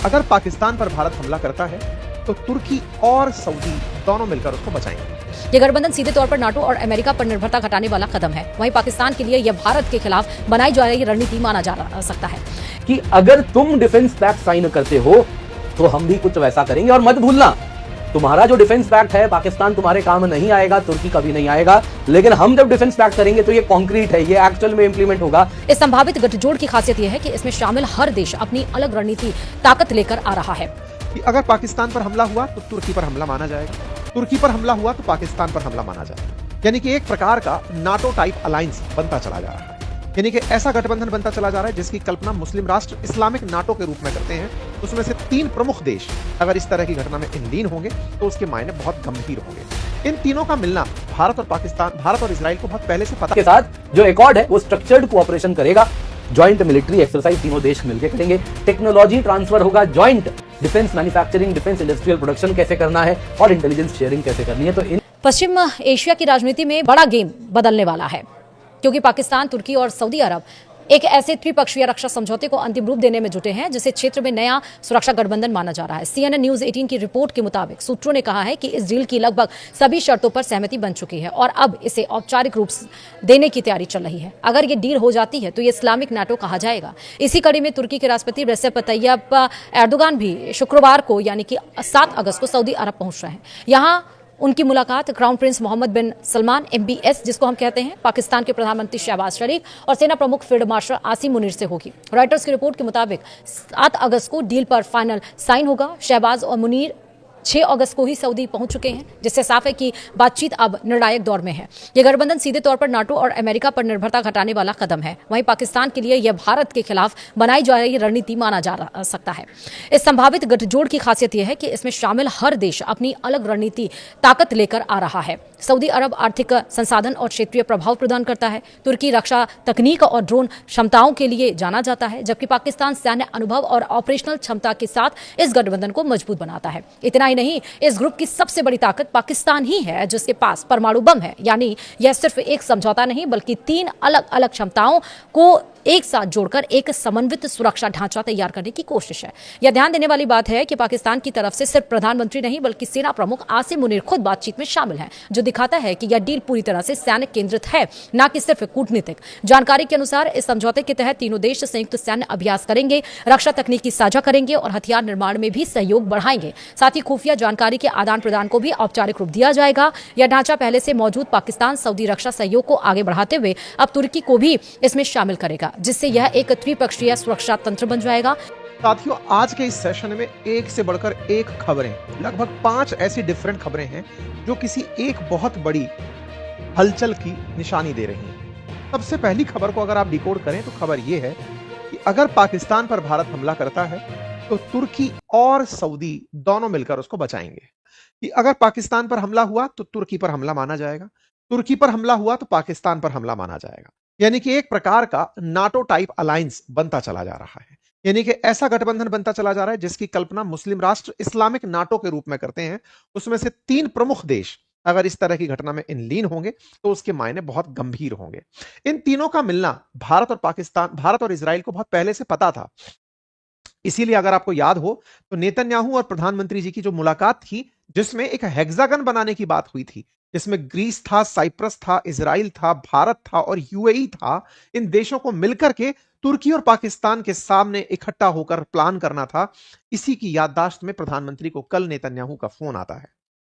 अगर पाकिस्तान पर भारत हमला करता है तो तुर्की और सऊदी दोनों मिलकर उसको बचाएंगे। ये गठबंधन सीधे तौर पर नाटो और अमेरिका पर निर्भरता घटाने वाला कदम है। वहीं पाकिस्तान के लिए यह भारत के खिलाफ बनाई जा रही रणनीति माना जा सकता है कि अगर तुम डिफेंस पैक्ट साइन करते हो तो हम भी कुछ वैसा करेंगे। और मत भूलना, तुम्हारा जो डिफेंस पैक्ट है पाकिस्तान तुम्हारे काम नहीं आएगा, तुर्की कभी नहीं आएगा, लेकिन हम जब डिफेंस पैक्ट करेंगे तो ये कॉन्क्रीट है, ये एक्चुअल में इंप्लीमेंट होगा। इस संभावित गठजोड़ की खासियत यह है कि इसमें शामिल हर देश अपनी अलग रणनीति ताकत लेकर आ रहा है। कि अगर पाकिस्तान पर हमला हुआ तो तुर्की पर हमला माना जाएगा, तुर्की पर हमला हुआ तो पाकिस्तान पर हमला माना जाएगा। यानी कि एक प्रकार का नाटो टाइप अलायंस बनता चला जा रहा है। यानी कि ऐसा गठबंधन बनता चला जा रहा है जिसकी कल्पना मुस्लिम राष्ट्र इस्लामिक नाटो के रूप में करते हैं। उसमें से 3 प्रमुख देश अगर इस तरह की घटना में इनलीन होंगे तो उसके मायने बहुत गंभीर होंगे। इन तीनों का मिलना भारत और इजराइल को बहुत पहले से पता के साथ जो एकॉर्ड है वो स्ट्रक्चर्ड कोऑपरेशन करेगा, जॉइंट मिलिट्री एक्सरसाइज तीनों देश मिलकर करेंगे, टेक्नोलॉजी ट्रांसफर होगा, joint defence manufacturing, defence industrial production कैसे करना है और इंटेलिजेंस शेयरिंग कैसे करनी है। तो इन पश्चिम एशिया की राजनीति में बड़ा गेम बदलने वाला है, क्योंकि पाकिस्तान, तुर्की और सऊदी अरब एक ऐसे त्रिपक्षीय रक्षा समझौते को अंतिम रूप देने में जुटे हैं जिसे क्षेत्र में नया सुरक्षा गठबंधन माना जा रहा है। CNN न्यूज 18 की रिपोर्ट के मुताबिक सूत्रों ने कहा है कि इस डील की लगभग सभी शर्तों पर सहमति बन चुकी है और अब इसे औपचारिक रूप देने की तैयारी चल रही है। अगर ये डील हो जाती है तो ये इस्लामिक नाटो कहा जाएगा। इसी कड़ी में तुर्की के राष्ट्रपति रेसेप तैयब एर्दोगान भी शुक्रवार को यानी कि 7 अगस्त को सऊदी अरब पहुंच रहे हैं। यहाँ उनकी मुलाकात क्राउन प्रिंस मोहम्मद बिन सलमान MBS, जिसको हम कहते हैं, पाकिस्तान के प्रधानमंत्री शहबाज शरीफ और सेना प्रमुख फील्ड मार्शल आसिम मुनीर से होगी। रॉयटर्स की रिपोर्ट के मुताबिक 7 अगस्त को डील पर फाइनल साइन होगा। शहबाज और मुनीर 6 अगस्त को ही सऊदी पहुंच चुके हैं, जिससे साफ है कि बातचीत अब निर्णायक दौर में है। यह गठबंधन सीधे तौर पर नाटो और अमेरिका पर निर्भरता घटाने वाला कदम है। वहीं पाकिस्तान के लिए यह भारत के खिलाफ बनाई जा रही रणनीति माना जा सकता है। इस संभावित गठजोड़ की खासियत यह है कि इसमें शामिल हर देश अपनी अलग रणनीति ताकत लेकर आ रहा है। सऊदी अरब आर्थिक संसाधन और क्षेत्रीय प्रभाव प्रदान करता है। तुर्की रक्षा तकनीक और ड्रोन क्षमताओं के लिए जाना जाता है, जबकि पाकिस्तान सैन्य अनुभव और ऑपरेशनल क्षमता के साथ इस गठबंधन को मजबूत बनाता है। इतना नहीं, इस ग्रुप की सबसे बड़ी ताकत पाकिस्तान ही है, जिसके पास परमाणु बम है। यानी यह सिर्फ एक समझौता नहीं बल्कि 3 अलग अलग क्षमताओं को एक साथ जोड़कर एक समन्वित सुरक्षा ढांचा तैयार करने की कोशिश है। यह ध्यान देने वाली बात है कि पाकिस्तान की तरफ से सिर्फ प्रधानमंत्री नहीं बल्कि सेना प्रमुख आसिम मुनीर खुद बातचीत में शामिल हैं, जो दिखाता है कि यह डील पूरी तरह से सैन्य केंद्रित है, न कि सिर्फ कूटनीतिक। जानकारी के अनुसार इस समझौते के तहत तीनों देश संयुक्त सैन्य अभ्यास करेंगे, रक्षा तकनीकी साझा करेंगे और हथियार निर्माण में भी सहयोग बढ़ाएंगे। साथ ही खुफिया जानकारी के आदान प्रदान को भी औपचारिक रूप दिया जाएगा। यह ढांचा पहले से मौजूद पाकिस्तान सऊदी रक्षा सहयोग को आगे बढ़ाते हुए अब तुर्की को भी इसमें शामिल करेगा, जिससे यह एक त्रिपक्षीय सुरक्षा तंत्र बन जाएगा। साथियों, आज के इस सेशन में एक से बढ़कर एक खबरें, लगभग 5 ऐसी डिफरेंट खबरें हैं जो किसी एक बहुत बड़ी हलचल की निशानी दे रही हैं। सबसे पहली खबर को अगर आप डिकोड करें तो खबर यह है कि अगर पाकिस्तान पर भारत हमला करता है तो तुर्की और सऊदी दोनों मिलकर उसको बचाएंगे। कि अगर पाकिस्तान पर हमला हुआ तो तुर्की पर हमला माना जाएगा, तुर्की पर हमला हुआ तो पाकिस्तान पर हमला माना जाएगा। यानी कि एक प्रकार का नाटो टाइप अलायंस बनता चला जा रहा है। यानी कि ऐसा गठबंधन बनता चला जा रहा है जिसकी कल्पना मुस्लिम राष्ट्र इस्लामिक नाटो के रूप में करते हैं। उसमें से 3 प्रमुख देश अगर इस तरह की घटना में इनलीन होंगे तो उसके मायने बहुत गंभीर होंगे। इन तीनों का मिलना भारत और इजराइल को बहुत पहले से पता था। इसीलिए अगर आपको याद हो तो नेतन्याहू और प्रधानमंत्री जी की जो मुलाकात थी, जिसमें एक हेक्सागन बनाने की बात हुई थी, जिसमें ग्रीस था, साइप्रस था, इजराइल था, भारत था और UAE था, इन देशों को मिलकर के तुर्की और पाकिस्तान के सामने इकट्ठा होकर प्लान करना था। इसी की याददाश्त में प्रधानमंत्री को कल नेतन्याहू का फोन आता है।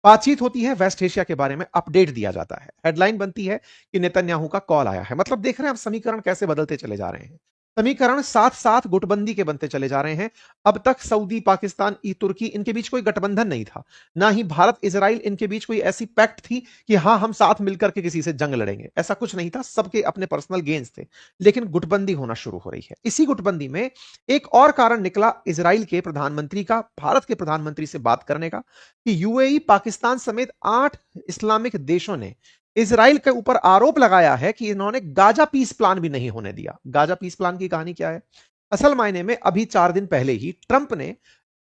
बातचीत होती है, वेस्ट एशिया के बारे में अपडेट दिया जाता है। हेडलाइन बनती है कि नेतन्याहू का कॉल आया है। मतलब देख रहे हैं आप समीकरण कैसे बदलते चले जा रहे हैं। समीकरण साथ साथ गुटबंदी के बनते चले जा रहे हैं। अब तक सऊदी, पाकिस्तान, तुर्की, इनके बीच कोई गठबंधन नहीं था, ना ही भारत इजराइल इनके बीच कोई ऐसी पैक्ट थी कि हां हम साथ मिलकर के किसी से जंग लड़ेंगे। ऐसा कुछ नहीं था, सबके अपने पर्सनल गेन्स थे। लेकिन गुटबंदी होना शुरू हो रही है। इसी गुटबंदी में एक और कारण निकला इजराइल के प्रधानमंत्री का भारत के प्रधानमंत्री से बात करने का कि UAE, पाकिस्तान समेत 8 इस्लामिक देशों ने इजराइल के ऊपर आरोप लगाया है कि इन्होंने गाजा पीस प्लान भी नहीं होने दिया। गाजा पीस प्लान की कहानी क्या है? असल मायने में अभी 4 दिन पहले ही ट्रंप ने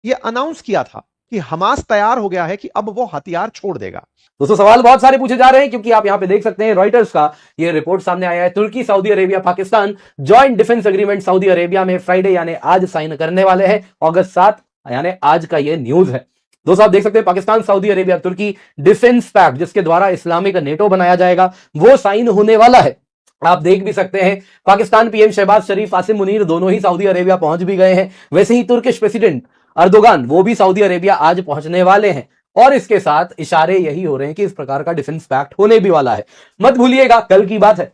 यह अनाउंस किया था कि हमास तैयार हो गया है कि अब वो हथियार छोड़ देगा। दोस्तों, सवाल बहुत सारे पूछे जा रहे हैं क्योंकि आप यहां पे देख सकते हैं रॉयटर्स का ये रिपोर्ट सामने आया है। तुर्की, Saudi Arabia, Pakistan joint defence agreement Saudi Arabia में फ्राइडे यानी आज साइन करने वाले हैं, अगस्त 7। यानी आज का ये न्यूज है। दोस्तों आप देख सकते हैं पाकिस्तान, सऊदी अरेबिया, तुर्की डिफेंस पैक्ट जिसके द्वारा इस्लामिक नेटो बनाया जाएगा वो साइन होने वाला है। आप देख भी सकते हैं पाकिस्तान पीएम शहबाज शरीफ, आसिम मुनीर दोनों ही सऊदी अरेबिया पहुंच भी गए हैं। वैसे ही तुर्किश प्रेसिडेंट अर्दोगान वो भी सऊदी अरेबिया आज पहुंचने वाले हैं और इसके साथ इशारे यही हो रहे हैं कि इस प्रकार का डिफेंस पैक्ट होने भी वाला है। मत भूलिएगा कल की बात है,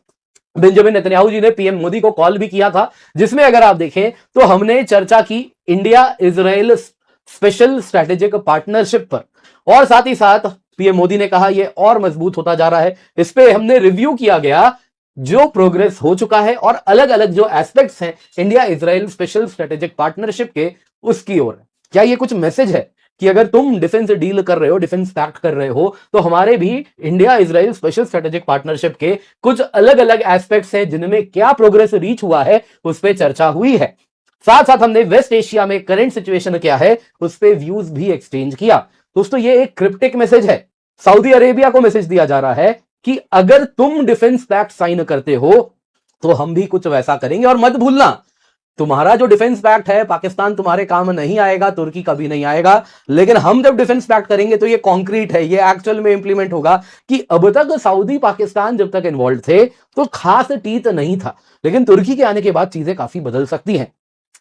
बेंजामिन नेतन्याहू जी ने पीएम मोदी को कॉल भी किया था, जिसमें अगर आप देखें तो हमने चर्चा की India Israel special strategic partnership पर, और साथ ही साथ पीएम मोदी ने कहा यह और मजबूत होता जा रहा है। इस पे हमने रिव्यू किया गया जो प्रोग्रेस हो चुका है और अलग अलग जो एस्पेक्ट्स हैं India Israel special strategic partnership के, उसकी ओर। क्या ये कुछ मैसेज है कि अगर तुम डिफेंस डील कर रहे हो, डिफेंस पैक्ट कर रहे हो, तो हमारे भी India Israel special strategic partnership के कुछ अलग अलग एस्पेक्ट्स हैं जिनमें क्या प्रोग्रेस रीच हुआ है उस पर चर्चा हुई है। साथ साथ हमने वेस्ट एशिया में करंट सिचुएशन क्या है उस पर व्यूज भी एक्सचेंज किया। दोस्तों ये एक क्रिप्टिक मैसेज है, सऊदी अरेबिया को मैसेज दिया जा रहा है कि अगर तुम डिफेंस पैक्ट साइन करते हो तो हम भी कुछ वैसा करेंगे, और मत भूलना तुम्हारा जो डिफेंस पैक्ट है पाकिस्तान तुम्हारे काम नहीं आएगा, तुर्की कभी नहीं आएगा, लेकिन हम जब डिफेंस पैक्ट करेंगे तो ये कॉन्क्रीट है, ये एक्चुअल में इंप्लीमेंट होगा। कि अब तक सऊदी पाकिस्तान जब तक इन्वॉल्व थे तो खास टीत नहीं था, लेकिन तुर्की के आने के बाद चीजें काफी बदल सकती हैं।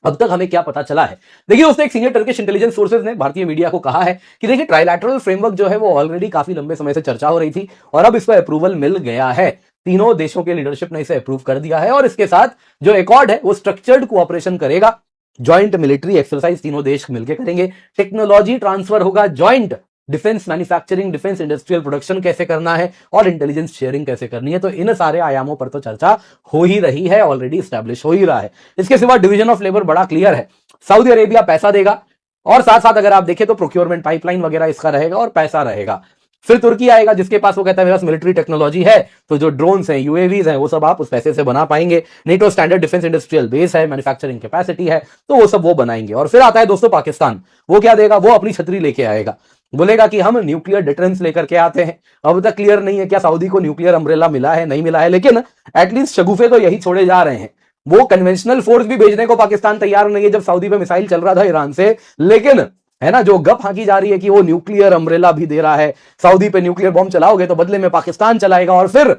अब तक हमें क्या पता चला है, देखिए दोस्तों एक सीनियर टर्किश इंटेलिजेंस सोर्सेज ने भारतीय मीडिया को कहा है कि देखिए ट्राइलैटरल फ्रेमवर्क जो है वो ऑलरेडी काफी लंबे समय से चर्चा हो रही थी और अब इसका अप्रूवल मिल गया है। तीनों देशों के लीडरशिप ने इसे अप्रूव कर दिया है और इसके साथ जो एकॉर्ड है वो स्ट्रक्चर्ड कोऑपरेशन करेगा, ज्वाइंट मिलिट्री एक्सरसाइज तीनों देश मिलकर करेंगे, टेक्नोलॉजी ट्रांसफर होगा, joint defence manufacturing, defence industrial production कैसे करना है और इंटेलिजेंस शेयरिंग कैसे करनी है। तो इन सारे आयामों पर तो चर्चा हो ही रही है, ऑलरेडी स्टैब्लिश हो ही रहा है। इसके सिवा डिवीजन ऑफ लेबर बड़ा क्लियर है, सऊदी अरेबिया पैसा देगा और साथ साथ अगर आप देखें तो प्रोक्योरमेंट पाइपलाइन वगैरह इसका रहेगा और पैसा रहेगा। फिर तुर्की आएगा जिसके पास वो कहता है मेरे पास मिलिट्री टेक्नोलॉजी है, तो जो ड्रोन्स हैं, यूएवीज हैं, वो सब आप उस पैसे से बना पाएंगे। NATO standard defence industrial base है, मैन्युफैक्चरिंग कैपेसिटी है, तो वो सब वो बनाएंगे। और फिर आता है दोस्तों पाकिस्तान, वो क्या देगा, वो अपनी छतरी लेके आएगा, बोलेगा कि हम न्यूक्लियर डिटरेंस लेकर के आते हैं। अब तक क्लियर नहीं है क्या सऊदी को न्यूक्लियर अम्ब्रेला मिला है, नहीं मिला है, लेकिन एटलीस्ट शगुफे तो यही छोड़े जा रहे हैं। वो कन्वेंशनल फोर्स भी भेजने को पाकिस्तान तैयार नहीं है, जब सऊदी पे मिसाइल चल रहा था ईरान से, लेकिन है ना जो गप हाकी जा रही है कि वो न्यूक्लियर अम्ब्रेला भी दे रहा है, सऊदी पे न्यूक्लियर बॉम्ब चलाओगे तो बदले में पाकिस्तान चलाएगा और फिर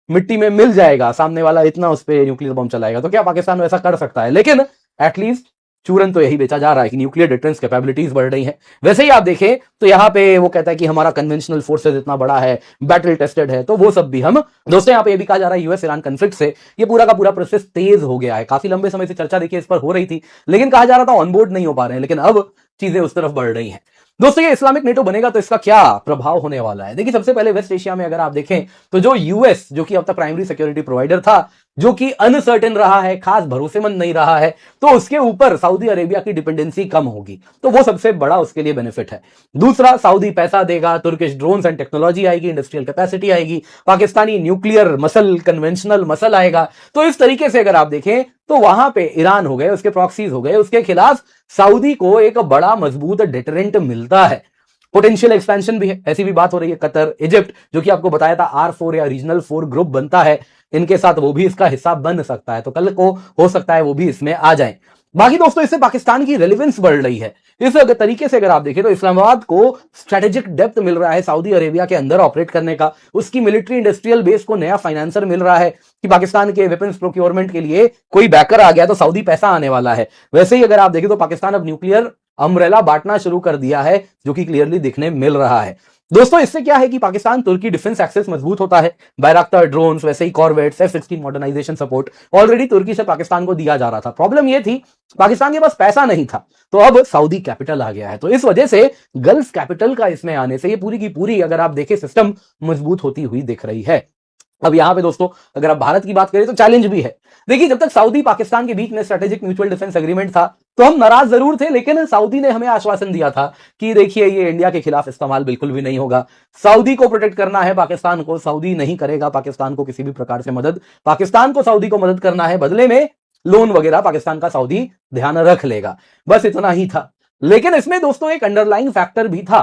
मिट्टी में मिल जाएगा सामने वाला, इतना उस पे न्यूक्लियर बॉम्ब चलाएगा। तो क्या पाकिस्तान वैसा कर सकता है? लेकिन एटलीस्ट चूरन तो यही बेचा जा रहा है कि न्यूक्लियर डिफेंस कैपेबिलिटीज बढ़ रही हैं। वैसे ही आप देखें तो यहाँ पे वो कहता है कि हमारा कन्वेंशनल फोर्सेज इतना बड़ा है, बैटल टेस्टेड है, तो वो सब भी हम दोस्तों यहाँ पे ये भी कहा जा रहा है यूएस ईरान कन्फ्लिक्ट से ये पूरा का पूरा प्रोसेस तेज हो गया है। काफी लंबे समय से चर्चा देखिए इस पर हो रही थी, लेकिन कहा जा रहा था ऑनबोर्ड नहीं हो पा रहे हैं, लेकिन अब चीजें उस तरफ बढ़ रही हैं। दोस्तों ये इस्लामिक नेटो बनेगा तो इसका क्या प्रभाव होने वाला है? देखिए सबसे पहले वेस्ट एशिया में अगर आप देखें तो जो यूएस जो कि अब तक प्राइमरी सिक्योरिटी प्रोवाइडर था, जो कि अनसर्टेन रहा है, खास भरोसेमंद नहीं रहा है, तो उसके ऊपर सऊदी अरेबिया की डिपेंडेंसी कम होगी, तो वो सबसे बड़ा उसके लिए बेनिफिट है। दूसरा, सऊदी पैसा देगा, तुर्किश ड्रोन्स एंड टेक्नोलॉजी आएगी, इंडस्ट्रियल कैपेसिटी आएगी, Pakistani nuclear muscle, conventional muscle आएगा। तो इस तरीके से अगर आप देखें तो वहां पे ईरान हो गए, उसके प्रॉक्सीज हो गए, उसके खिलाफ सऊदी को एक बड़ा मजबूत डिटरेंट मिलता है। पोटेंशियल एक्सपेंशन भी है, ऐसी भी बात हो रही है। कतर, इजिप्ट जो कि आपको बताया था R4 या रीजनल 4 ग्रुप बनता है, इनके साथ वो भी इसका हिस्सा बन सकता है, तो कल को हो सकता है वो भी इसमें आ जाए। बाकी दोस्तों इससे पाकिस्तान की रेलेवेंस बढ़ रही है। इस तरीके से अगर आप देखें तो इस्लामाबाद को स्ट्रेटेजिक डेप्थ मिल रहा है सऊदी अरेबिया के अंदर ऑपरेट करने का, उसकी मिलिट्री इंडस्ट्रियल बेस को नया फाइनेंसर मिल रहा है कि पाकिस्तान के वेपन्स प्रोक्योरमेंट के लिए कोई बैकर आ गया तो सऊदी पैसा आने वाला है। वैसे ही अगर आप देखें तो पाकिस्तान अब न्यूक्लियर अम्ब्रेला बांटना शुरू कर दिया है, जो कि क्लियरली दिखने मिल रहा है। दोस्तों इससे क्या है कि पाकिस्तान तुर्की डिफेंस एक्सेस मजबूत होता है, बैरक्तार ड्रोन्स, वैसे ही corvettes, F-16 modernisation support already तुर्की से पाकिस्तान को दिया जा रहा था। प्रॉब्लम यह थी पाकिस्तान के पास पैसा नहीं था, तो अब सऊदी कैपिटल आ गया है, तो इस वजह से गल्फ कैपिटल का इसमें आने से ये पूरी की पूरी अगर आप देखें सिस्टम मजबूत होती हुई दिख रही है। अब यहां पे दोस्तों अगर आप भारत की बात करें तो चैलेंज भी है। देखिए जब तक सऊदी पाकिस्तान के बीच में स्ट्रेटेजिक म्यूचुअल डिफेंस एग्रीमेंट था तो हम नाराज जरूर थे, लेकिन सऊदी ने हमें आश्वासन दिया था कि देखिए ये इंडिया के खिलाफ इस्तेमाल बिल्कुल भी नहीं होगा, सऊदी को प्रोटेक्ट करना है पाकिस्तान को, सऊदी नहीं करेगा पाकिस्तान को किसी भी प्रकार से मदद, पाकिस्तान को सऊदी को मदद करना है, बदले में लोन वगैरह पाकिस्तान का सऊदी ध्यान रख लेगा, बस इतना ही था। लेकिन इसमें दोस्तों एक अंडरलाइंग फैक्टर भी था,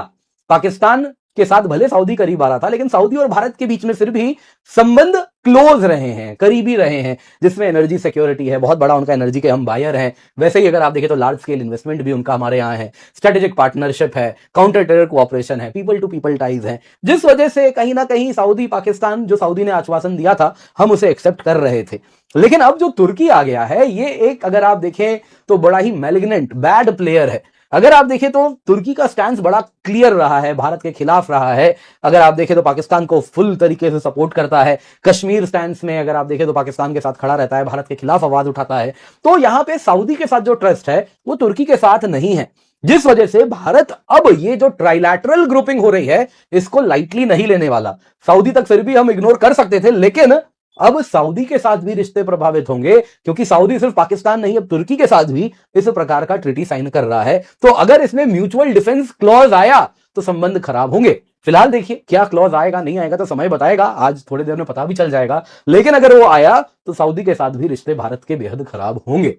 पाकिस्तान के साथ भले सऊदी करीब आ रहा था, लेकिन सऊदी और भारत के बीच में फिर भी संबंध क्लोज रहे हैं, करीबी रहे हैं, जिसमें एनर्जी सिक्योरिटी है, बहुत बड़ा उनका एनर्जी के हम बायर हैं। वैसे ही अगर आप देखें तो लार्ज स्केल इन्वेस्टमेंट भी उनका हमारे यहाँ है, स्ट्रेटेजिक पार्टनरशिप है, काउंटर टेरर कोऑपरेशन है, पीपल टू पीपल टाइज है, जिस वजह से कहीं ना कहीं सऊदी पाकिस्तान, जो सऊदी ने आश्वासन दिया था, हम उसे एक्सेप्ट कर रहे थे। लेकिन अब जो तुर्की आ गया है, ये एक अगर आप देखें तो बड़ा ही मैलिग्नेंट बैड प्लेयर है। अगर आप देखें तो तुर्की का स्टैंड बड़ा क्लियर रहा है, भारत के खिलाफ रहा है। अगर आप देखें तो पाकिस्तान को फुल तरीके से सपोर्ट करता है, कश्मीर स्टैंड में अगर आप देखें तो पाकिस्तान के साथ खड़ा रहता है, भारत के खिलाफ आवाज उठाता है। तो यहां पे सऊदी के साथ जो ट्रस्ट है वो तुर्की के साथ नहीं है, जिस वजह से भारत अब ये जो ट्राइलैटरल ग्रुपिंग हो रही है इसको लाइटली नहीं लेने वाला। सऊदी तक फिर भी हम इग्नोर कर सकते थे, लेकिन अब सऊदी के साथ भी रिश्ते प्रभावित होंगे, क्योंकि सऊदी सिर्फ पाकिस्तान नहीं, अब तुर्की के साथ भी इस प्रकार का ट्रीटी साइन कर रहा है। तो अगर इसमें म्यूचुअल डिफेंस क्लॉज आया तो संबंध खराब होंगे। फिलहाल देखिए क्या क्लॉज आएगा, नहीं आएगा तो समय बताएगा, आज थोड़ी देर में पता भी चल जाएगा। लेकिन अगर वो आया तो सऊदी के साथ भी रिश्ते भारत के बेहद खराब होंगे।